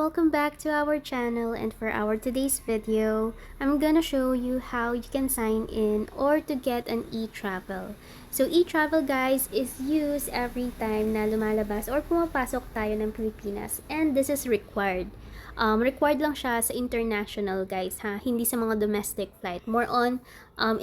welcome back to our channel, and for our today's video, I'm gonna show you how you can sign in or to get an e-travel. So e-travel guys is used every time na lumalabas or pumapasok tayo ng Pilipinas, and this is required. Required lang siya sa international guys ha, hindi sa mga domestic flight. More on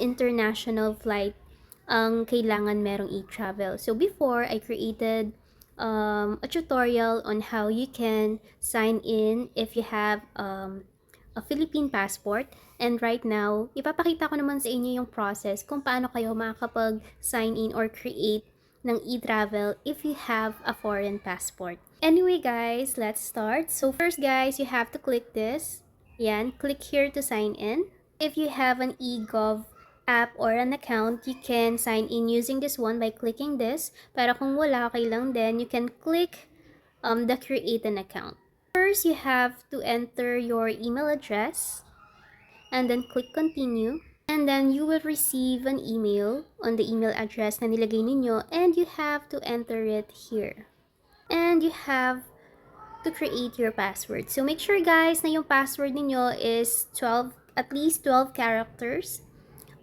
international flight ang kailangan merong e-travel. So before, I created a tutorial on how you can sign in if you have a Philippine passport. And right now, ipapakita ko naman sa inyo yung process kung paano kayo makakapag-sign in or create ng e-travel if you have a foreign passport. Anyway guys, let's start. So first guys, you have to click this. Yan, click here to sign in. If you have an eGov app or an account, you can sign in using this one by clicking this. Pero kung wala, okay lang din, you can click the create an account. First, you have to enter your email address and then click continue. And then you will receive an email on the email address na nilagay ninyo, and you have to enter it here. And you have to create your password. So make sure guys na yung password ninyo is at least 12 characters.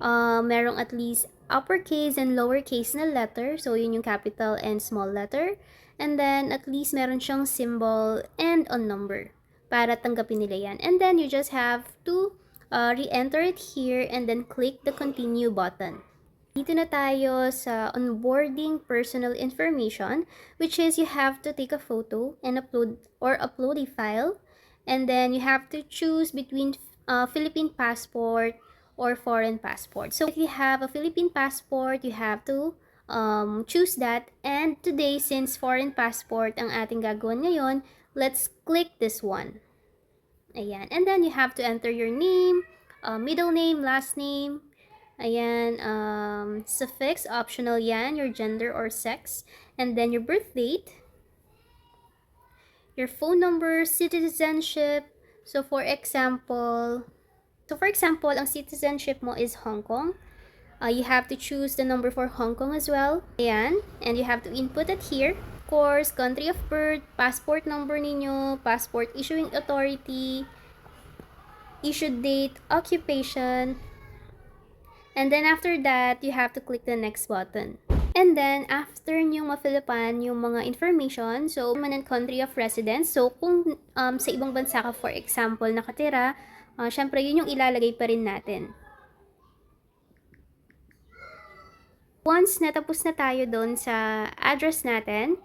Merong at least uppercase and lowercase na letter. So yun yung capital and small letter. And then at least meron siyang symbol and a number para tanggapin nila yan. And then you just have to re-enter it here and then click the continue button. Dito na tayo sa onboarding personal information, which is you have to take a photo and upload a file, and then you have to choose between Philippine passport or foreign passport. So if you have a Philippine passport, you have to choose that. And today, since foreign passport ang ating gagawin ngayon, let's click this one. Ayan. And then you have to enter your name, middle name, last name. Ayan, suffix, optional yan, your gender or sex. And then your birth date, your phone number, citizenship. So for example, ang citizenship mo is Hong Kong. You have to choose the number for Hong Kong as well. Ayan, and you have to input it here. Of course, country of birth, passport number ninyo, passport issuing authority, issued date, occupation. And then after that, you have to click the next button. And then, after nyo ma-fill-upan yung mga information, so, permanent country of residence. So, kung sa ibang bansa ka, for example, nakatira, syempre, yun yung ilalagay pa rin natin. Once natapos na tayo doon sa address natin,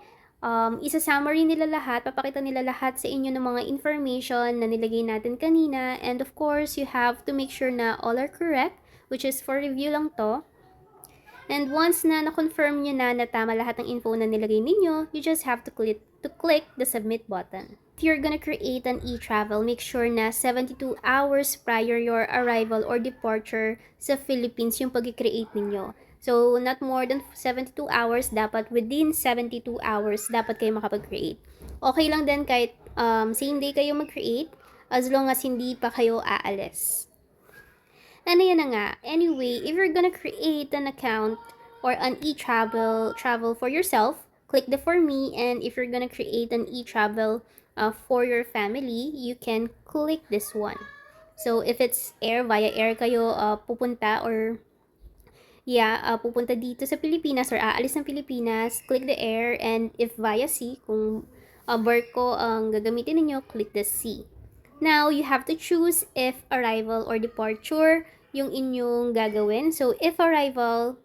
isa-summary nila lahat, papakita nila lahat sa inyo ng mga information na nilagay natin kanina. And of course, you have to make sure na all are correct, which is for review lang to. And once na na-confirm nyo na tama lahat ng info na nilagay ninyo, you just have to click the submit button. If you're gonna create an e-travel, make sure na 72 hours prior your arrival or departure sa Philippines yung pag-create ninyo. So, not more than 72 hours, dapat within 72 hours, dapat kayo makapag-create. Okay lang din kahit same day kayo mag-create, as long as hindi pa kayo aalis. And ayan na nga. Anyway, if you're gonna create an account or an e-travel for yourself, click the for me. And if you're gonna create an e-travel for your family, you can click this one. So if it's via air kayo pupunta or pupunta dito sa Pilipinas or aalis ng Pilipinas, click the air. And if via sea, kung barko ang gagamitin niyo, click the sea. Now, you have to choose if arrival or departure yung inyong gagawin. So, if arrival,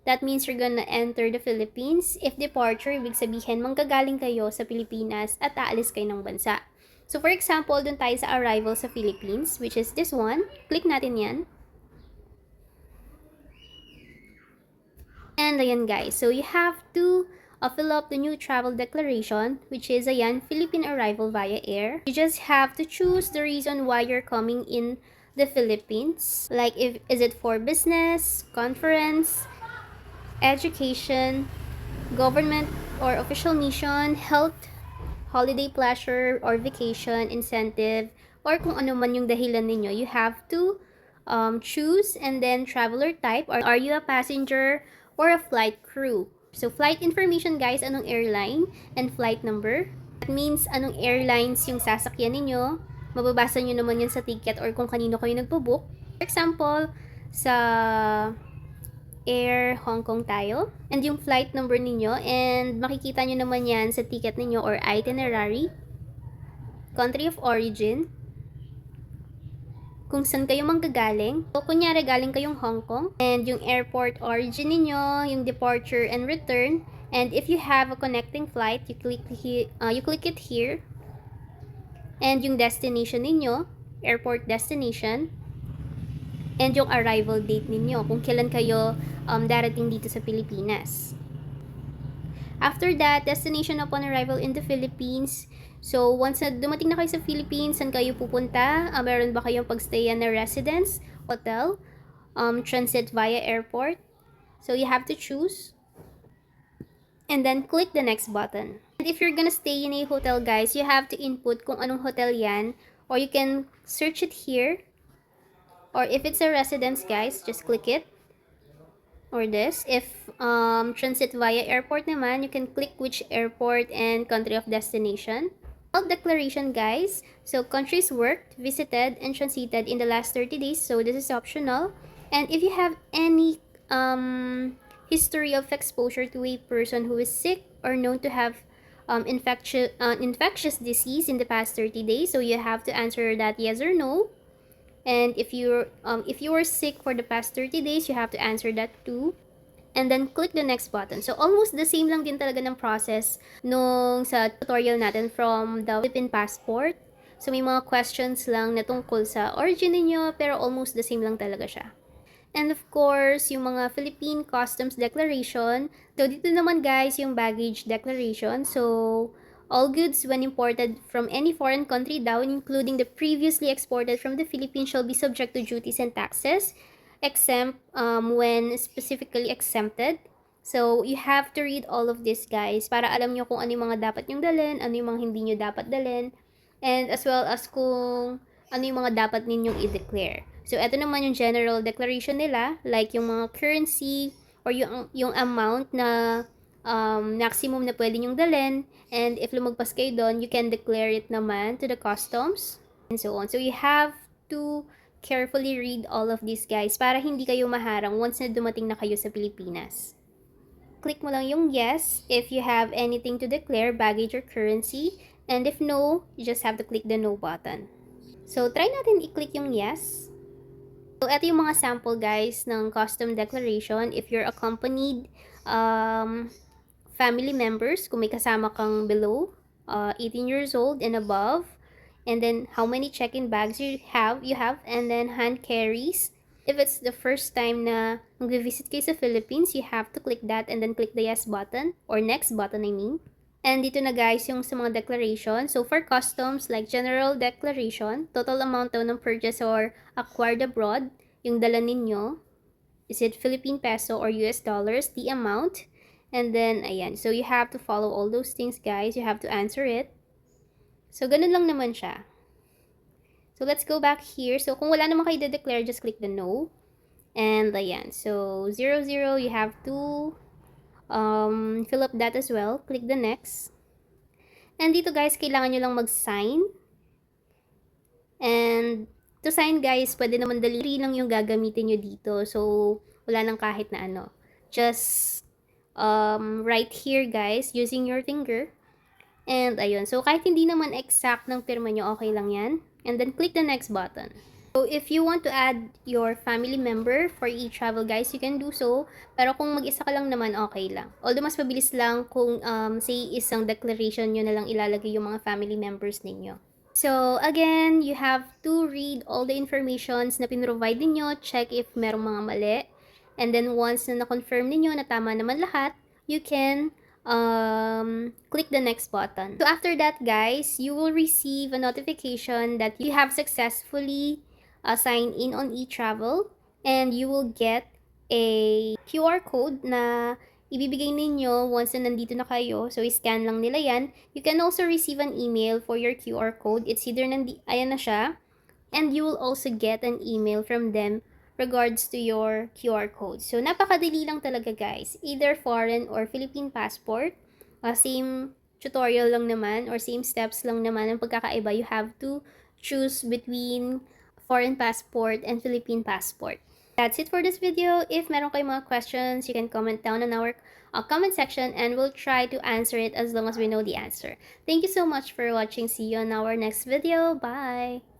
that means you're gonna enter the Philippines. If departure, ibig sabihin, manggagaling kayo sa Pilipinas at aalis kayo ng bansa. So, for example, dun tayo sa arrival sa Philippines, which is this one. Click natin yan. And ayan guys, so you have to fill up the new travel declaration, which is ayan, Philippine arrival via air. You just have to choose the reason why you're coming in the Philippines. Like, is it for business, conference, education, government or official mission, health, holiday pleasure, or vacation, incentive, or kung ano man yung dahilan ninyo. You have to choose, and then traveler type, or are you a passenger or a flight crew? So, flight information guys, anong airline, and flight number. That means anong airlines yung sasakyan ninyo. Mababasa nyo naman yun sa ticket or kung kanino kayo nagbo-book. For example, sa Air Hong Kong tayo. And yung flight number ninyo. And makikita nyo naman yan sa ticket ninyo or itinerary. Country of origin. Kung saan kayo manggagaling. So, kunyari galing kayong Hong Kong. And yung airport origin ninyo, yung departure and return. And if you have a connecting flight, you click it here. And yung destination ninyo, airport destination. And yung arrival date ninyo, kung kailan kayo darating dito sa Pilipinas. After that, destination upon arrival in the Philippines. So, once na dumating na kayo sa Philippines, saan kayo pupunta? Meron ba kayong pagstayan na residence, hotel, transit via airport? So, you have to choose. And then, click the next button. And if you're gonna stay in a hotel, guys, you have to input kung anong hotel yan. Or you can search it here. Or if it's a residence, guys, just click it. Or this. If transit via airport naman, you can click which airport and country of destination. Declaration, guys. So, countries worked, visited, and transited in the last 30 days. So, this is optional. And if you have any history of exposure to a person who is sick or known to have infectious disease in the past 30 days, so you have to answer that yes or no. And if you were sick for the past 30 days, you have to answer that too. And then click the next button. So almost the same lang din talaga ng process nung sa tutorial natin from the Philippine passport. So may mga questions lang na tungkol sa origin niyo, pero almost the same lang talaga siya. And of course, yung mga Philippine Customs Declaration. So, dito naman guys, yung baggage declaration. So, all goods when imported from any foreign country daw, including the previously exported from the Philippines, shall be subject to duties and taxes, exempt when specifically exempted. So, you have to read all of this guys para alam nyo kung ano yung mga dapat nyong dalhin, ano yung mga hindi nyo dapat dalhin, and as well as kung ano yung mga dapat ninyong i-declare. So, ito naman yung general declaration nila, like yung mga currency or yung amount na maximum na pwede nyong dalhin. And if lumagpas kayo doon, you can declare it naman to the customs and so on. So, you have to carefully read all of these guys para hindi kayo maharang once na dumating na kayo sa Pilipinas. Click mo lang yung yes if you have anything to declare, baggage or currency. And if no, you just have to click the no button. So, try natin i-click yung yes. So, ito yung mga sample guys ng custom declaration. If you're accompanied family members, kung may kasama kang below 18 years old and above, and then how many check-in bags you have, and then hand carries. If it's the first time na mag-visit kayo sa Philippines, you have to click that and then click the yes button, or next button I mean. And dito na guys yung sa mga declaration. So for customs, like general declaration, total amount daw ng purchase or acquired abroad, yung dala ninyo, is it Philippine peso or US dollars, the amount, and then ayan. So you have to follow all those things guys. You have to answer it. So ganun lang naman siya. So let's go back here. So kung wala naman kayo de-declare, just click the no. And ayan. So 00, you have to fill up that as well. Click the next. And dito guys, kailangan nyo lang mag-sign. And to sign guys, pwede naman dali lang yung gagamitin nyo dito. So, wala nang kahit na ano. Just right here guys, using your finger. And ayun. So, kahit hindi naman exact ng pirma nyo, okay lang yan. And then, click the next button. So, if you want to add your family member for Etravel guys, you can do so. Pero kung mag-isa ka lang naman, okay lang. Although, mas mabilis lang kung say isang declaration nyo na lang ilalagay yung mga family members ninyo. So, again, you have to read all the informations na pinrovide ninyo, check if merong mga mali. And then, once na na-confirm ninyo na tama naman lahat, you can click the next button. So, after that, guys, you will receive a notification that you have successfully signed in on Etravel, and you will get a QR code na ibibigay ninyo once na nandito na kayo. So, scan lang nila yan. You can also receive an email for your QR code. It's either ayan na siya. And you will also get an email from them regards to your QR code. So, napakadali lang talaga guys. Either foreign or Philippine passport. Same tutorial lang naman or same steps lang naman. Ang pagkakaiba, you have to choose between foreign passport and Philippine passport. That's it for this video. If meron kayong mga questions, you can comment down on our comment section and we'll try to answer it as long as we know the answer. Thank you so much for watching. See you on our next video. Bye!